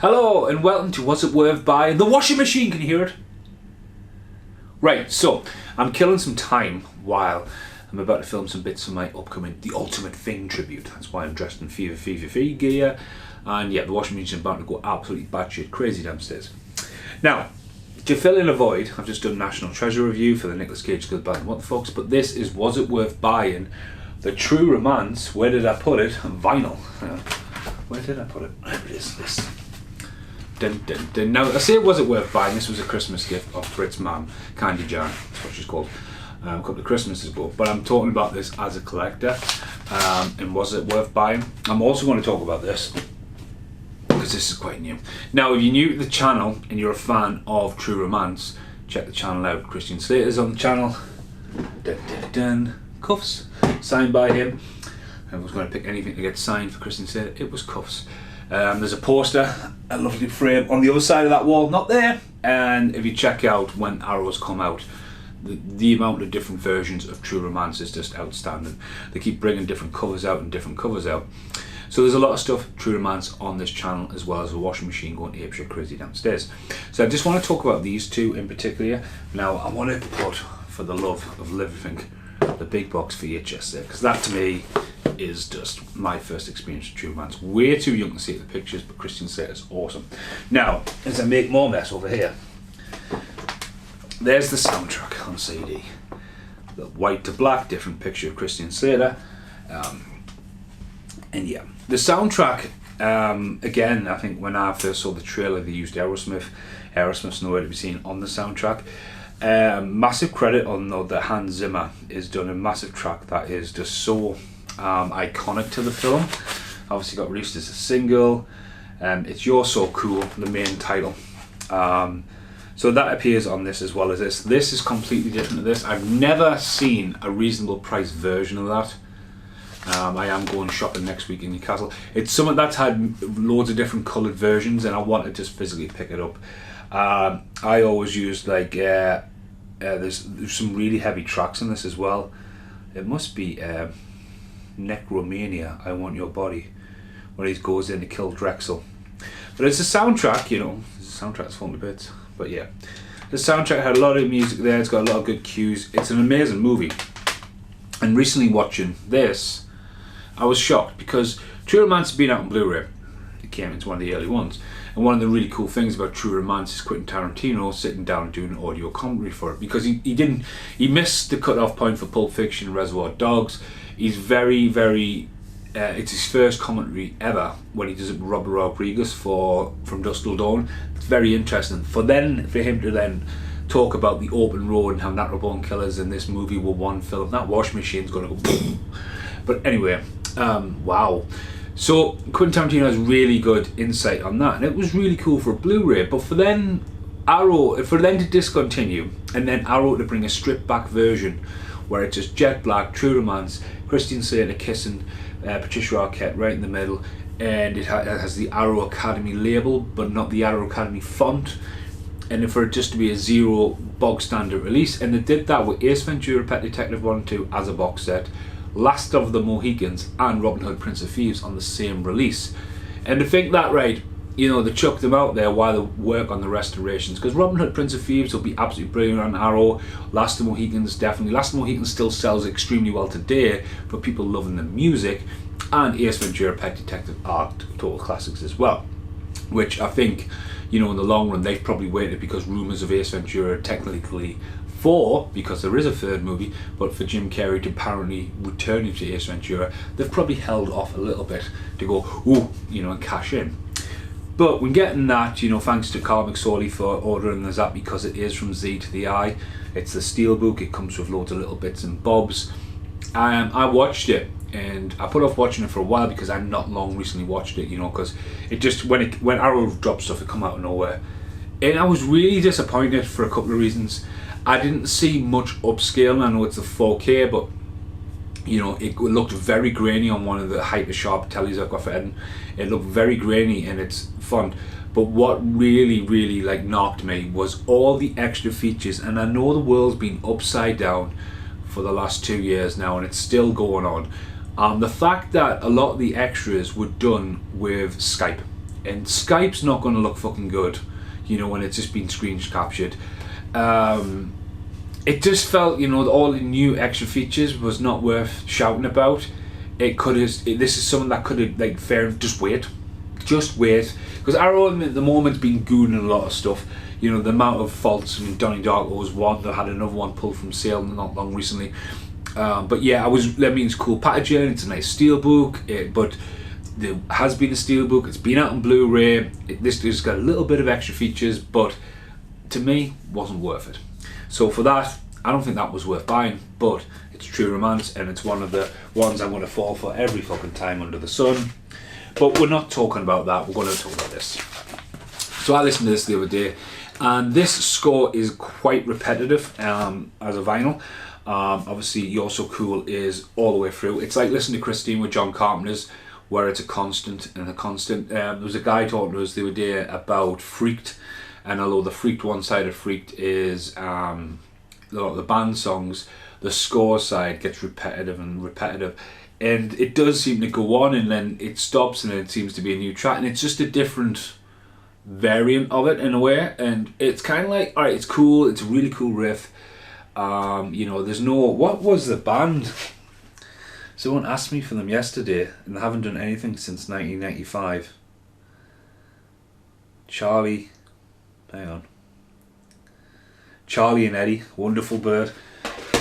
Hello and welcome to What's It Worth by the washing machine. Can you hear it? Right, so I'm killing some time while I'm about to film some bits for my upcoming The Ultimate Thing tribute. That's why I'm dressed in Fever gear. And yeah, the washing machine's about to go absolutely batshit crazy downstairs. Now, to fill in a void, I've just done National Treasure review for the Nicolas Cage Goodbye and What the Fox, but this is Was It Worth Buying? The True Romance, where did I put it? Vinyl. Where did I put it? There it is, this. Dun, dun, dun. Now, I say it wasn't worth buying. This was a Christmas gift off Brit's mum, Candy Jan, that's what she's called, a couple of Christmases ago. But I'm talking about this as a collector, and was it worth buying? I'm also going to talk about this, because this is quite new. Now, if you're new to the channel and you're a fan of True Romance, check the channel out. Christian Slater's on the channel. Dun, dun, dun. Cuffs, signed by him. I was going to pick anything to get signed for Christian Slater. It was cuffs. There's a poster, a lovely frame on the other side of that wall, not there. And if you check out when Arrows come out, the amount of different versions of True Romance is just outstanding. They keep bringing different covers out and different covers out. So there's a lot of stuff, True Romance, on this channel, as well as a washing machine going apeshit crazy downstairs. So I just want to talk about these two in particular. Now, I want to put, for the love of everything, the big box VHS there, because that to me is just my first experience with True Romance. Way too young to see the pictures, but Christian Slater's awesome. Now, as I make more mess over here, there's the soundtrack on CD. The white to black, different picture of Christian Slater. And yeah, the soundtrack, again, I think when I first saw the trailer, they used Aerosmith. Aerosmith's nowhere to be seen on the soundtrack. Massive credit on that Hans Zimmer has done a massive track that is just so iconic to the film. Obviously got released as a single. It's You're So Cool, the main title. So that appears on this as well as this. This is completely different to this. I've never seen a reasonable price version of that. I am going shopping next week in Newcastle. It's something that's had loads of different coloured versions, and I want to just physically pick it up. I always use like there's some really heavy tracks in this as well. It must be Necromania, I Want Your Body, where he goes in to kill Drexel. But it's a soundtrack, you know. The soundtrack's fun to bits. But yeah, the soundtrack had a lot of music there. It's got a lot of good cues. It's an amazing movie. And recently watching this, I was shocked because True Romance has been out on Blu-ray. It came into one of the early ones. And one of the really cool things about True Romance is Quentin Tarantino sitting down and doing an audio commentary for it, because he missed the cut-off point for Pulp Fiction and Reservoir Dogs. He's very, it's his first commentary ever when he does it with Robert Rodriguez From Dusk Till Dawn. It's very interesting. For him to then talk about the open road and how Natural Born Killers and this movie were one film, that washing machine's going to go boom. But anyway, wow. So Quentin Tarantino has really good insight on that, and it was really cool for a Blu-ray. But for them to discontinue, and then Arrow to bring a stripped back version where it's just jet black, True Romance, Christian Slater kissing Patricia Arquette right in the middle, and it has the Arrow Academy label, but not the Arrow Academy font, and for it just to be a zero bog standard release. And they did that with Ace Ventura: Pet Detective 1 and 2 as a box set, Last of the Mohicans and Robin Hood Prince of Thieves on the same release. And to think that, right, you know, they chucked them out there while they work on the restorations, because Robin Hood Prince of Thieves will be absolutely brilliant on Arrow. Last of the Mohicans, definitely. Last of the Mohicans still sells extremely well today for people loving the music, and Ace Ventura: Pet Detective are total classics as well, which I think, you know, in the long run they've probably waited, because rumours of Ace Ventura technically 4, because there is a third movie, but for Jim Carrey to apparently returning to Ace Ventura, they've probably held off a little bit to go, ooh, you know, and cash in. But when getting that, you know, thanks to Carl McSorley for ordering this up, because it is From Z to the I. It's the steelbook. It comes with loads of little bits and bobs. I watched it, and I put off watching it for a while because I've not long recently watched it, you know, because it just, when Arrow dropped stuff, it come out of nowhere. And I was really disappointed for a couple of reasons. I didn't see much upscaling. I know it's a 4K, but you know, it looked very grainy on one of the hyper sharp tellies I've got for Eden. It looked very grainy in its font. But what really like knocked me was all the extra features. And I know the world's been upside down for the last 2 years now, and it's still going on. The fact that a lot of the extras were done with Skype, and Skype's not going to look fucking good, you know, when it's just been screen captured. It just felt, you know, all the new extra features was not worth shouting about. It could have. This is something that could have, like, just wait, because Arrow at the moment's been gooning a lot of stuff. You know, the amount of faults. I mean, Donnie Darko was one. They had another one pulled from sale not long recently. But yeah, that means cool packaging. It's a nice steelbook, but there has been a steelbook. It's been out on Blu-ray. This has got a little bit of extra features, but to me, wasn't worth it. So for that, I don't think that was worth buying, but it's True Romance, and it's one of the ones I'm going to fall for every fucking time under the sun. But we're not talking about that, we're going to talk about this. So I listened to this the other day, and this score is quite repetitive as a vinyl. Obviously, You're So Cool is all the way through. It's like listening to Christine with John Carpenter's, where it's a constant and a constant. There was a guy talking to us the other day about Freaked, and although the Freaked one side of Freaked is the band songs, the score side gets repetitive, and it does seem to go on, and then it stops, and it seems to be a new track, and it's just a different variant of it in a way, and it's kind of like, alright, it's cool, it's a really cool riff. You know, there's no, what was the band? Someone asked me for them yesterday, and they haven't done anything since 1995. Charlie and Eddie, Wonderful Bird.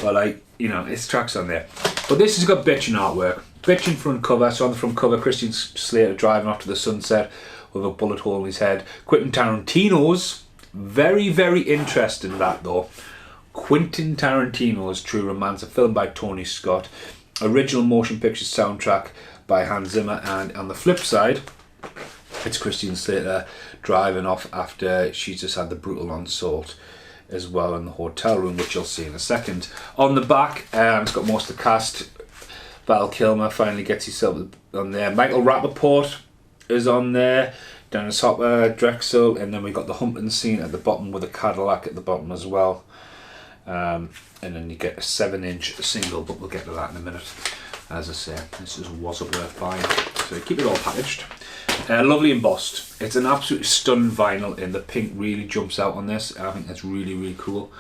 But, like, you know, it's tracks on there. But this has got bitchin' artwork. Bitchin' front cover. So on the front cover, Christian Slater driving off to the sunset with a bullet hole in his head. Quentin Tarantino's, very, very interesting that though. Quentin Tarantino's True Romance, a film by Tony Scott. Original motion picture soundtrack by Hans Zimmer. And on the flip side, it's Christian Slater driving off after she's just had the brutal assault as well in the hotel room, which you'll see in a second. On the back, it's got most of the cast. Val Kilmer finally gets himself on there. Michael Rappaport is on there. Dennis Hopper, Drexel, and then we got the humping scene at the bottom with a Cadillac at the bottom as well. And then you get a 7-inch single, but we'll get to that in a minute. As I say, this wasn't worth buying. So keep it all packaged. Lovely embossed. It's an absolutely stunning vinyl, and the pink really jumps out on this. I think that's really, really cool.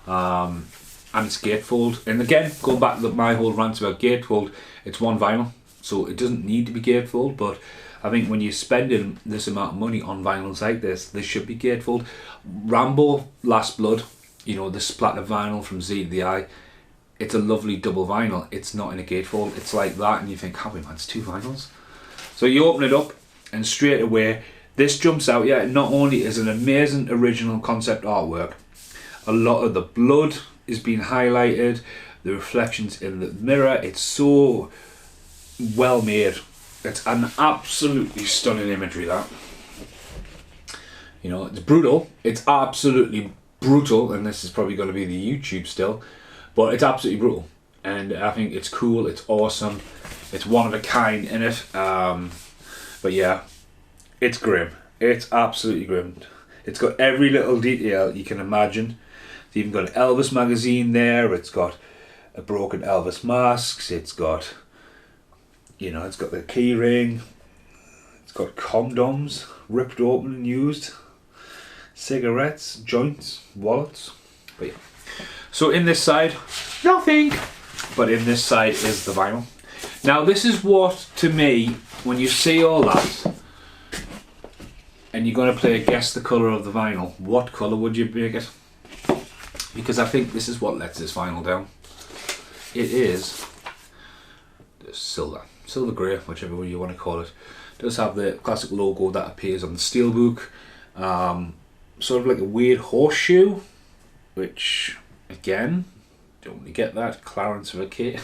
And it's gatefold. And again, going back to my whole rant about gatefold, it's one vinyl, so it doesn't need to be gatefold. But I think when you're spending this amount of money on vinyls like this should be gatefold. Rambo Last Blood, you know, the splatter vinyl from Z to the Eye. It's a lovely double vinyl. It's not in a gatefold. It's like that, and you think, oh man, it's two vinyls. So you open it up, and straight away, this jumps out. Yeah, not only is an amazing original concept artwork, a lot of the blood is being highlighted, the reflections in the mirror. It's so well made. It's an absolutely stunning imagery, that. You know, it's brutal. It's absolutely brutal, and this is probably going to be the YouTube still, but it's absolutely brutal. And I think it's cool. It's awesome. It's one of a kind in it. But yeah, it's grim. It's absolutely grim. It's got every little detail you can imagine. It's even got an Elvis magazine there. It's got a broken Elvis mask. It's got, you know, it's got the key ring. It's got condoms ripped open and used. Cigarettes, joints, wallets. But yeah. So in this side, nothing. But in this side is the vinyl. Now this is what, to me, when you see all that, and you're going to play guess the colour of the vinyl, what colour would you make it? Because I think this is what lets this vinyl down. It is silver grey, whichever way you want to call it. It does have the classic logo that appears on the steelbook. Sort of like a weird horseshoe, which, again, don't really get that. Clarence of a kit.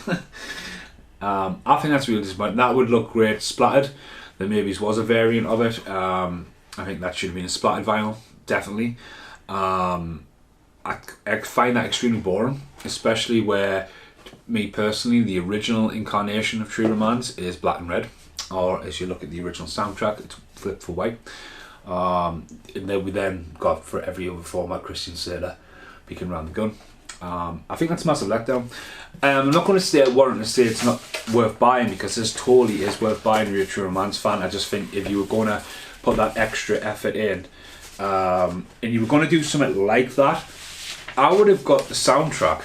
I think that's really disappointing. That would look great splattered. There maybe was a variant of it. I think that should have been a splattered vinyl, definitely. I find that extremely boring, especially where, me personally, the original incarnation of True Romance is black and red, or as you look at the original soundtrack, it's flipped for white. And then we got, for every other format, Christian Slater peeking around the gun. I think that's a massive letdown. I'm not going to stay at Warren to say it's not worth buying, because this totally is worth buying if you're a True Romance fan. I just think if you were going to put that extra effort in, and you were going to do something like that, I would have got the soundtrack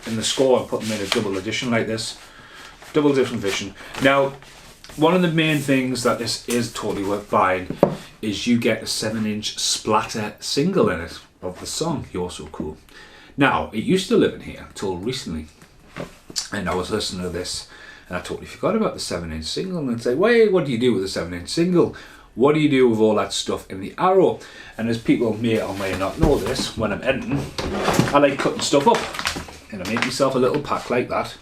and the score and put them in a double edition like this, double different vision. Now, one of the main things that this is totally worth buying is you get a 7-inch splatter single in it of the song You're So Cool. Now, it used to live in here until recently, and I was listening to this and I totally forgot about the 7-inch single, and I'd say, wait, what do you do with the 7-inch single? What do you do with all that stuff in the Arrow? And as people may or may not know this, when I'm editing, I like cutting stuff up, and I make myself a little pack like that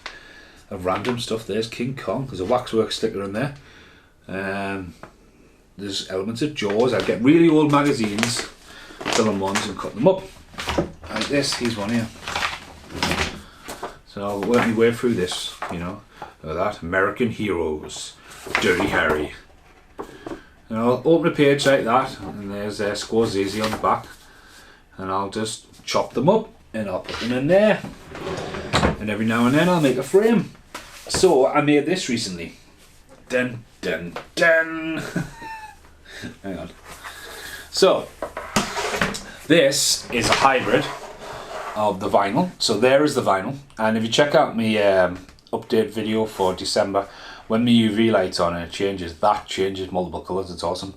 of random stuff. There's King Kong, there's a Waxworks sticker in there, there's elements of Jaws. I get really old magazines, film ones, and cut them up like this. Here's one here. So I'll work my way through this, you know, like that. American Heroes, Dirty Harry. And I'll open a page like that, and there's Scorsese on the back, and I'll just chop them up and I'll put them in there, and every now and then I'll make a frame. So I made this recently. Dun dun dun. Hang on. So this is a hybrid of the vinyl. So there is the vinyl, and if you check out my update video for December, when the UV light's on and it changes multiple colours. It's awesome.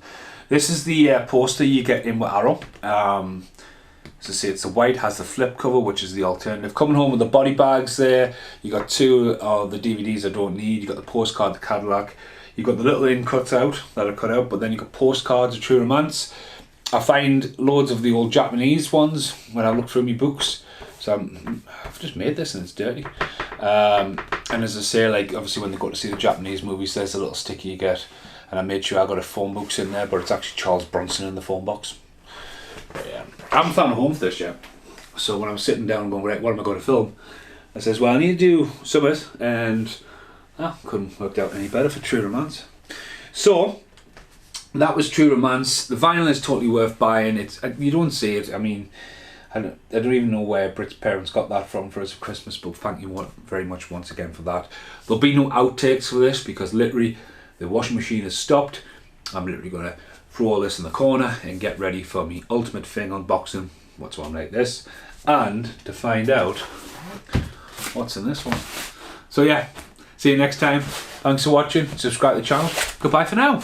This is the poster you get in with Arrow. So see, it's the white, has the flip cover, which is the alternative. Coming home with the body bags there. You got 2 of the DVDs I don't need. You got the postcard, the Cadillac. You got the little in cuts out that are cut out, but then you got postcards of True Romance. I find loads of the old Japanese ones when I look through my books. So I've just made this and it's dirty. And as I say, like obviously when they go to see the Japanese movies, there's a little sticker you get, and I made sure I got a phone box in there, but it's actually Charles Bronson in the phone box. But yeah, I haven't found a home for this yet. So when I was sitting down and going, right, what am I going to film? I says, well, I need to do something, and couldn't work out any better for True Romance. So that was True Romance. The vinyl is totally worth buying. It's you don't see it. I mean, I don't even know where Brit's parents got that from for us for Christmas, but thank you very much once again for that. There'll be no outtakes for this because literally the washing machine has stopped. I'm literally going to throw all this in the corner and get ready for me ultimate thing unboxing. What's one like this? And to find out what's in this one. So yeah, see you next time. Thanks for watching. Subscribe to the channel. Goodbye for now.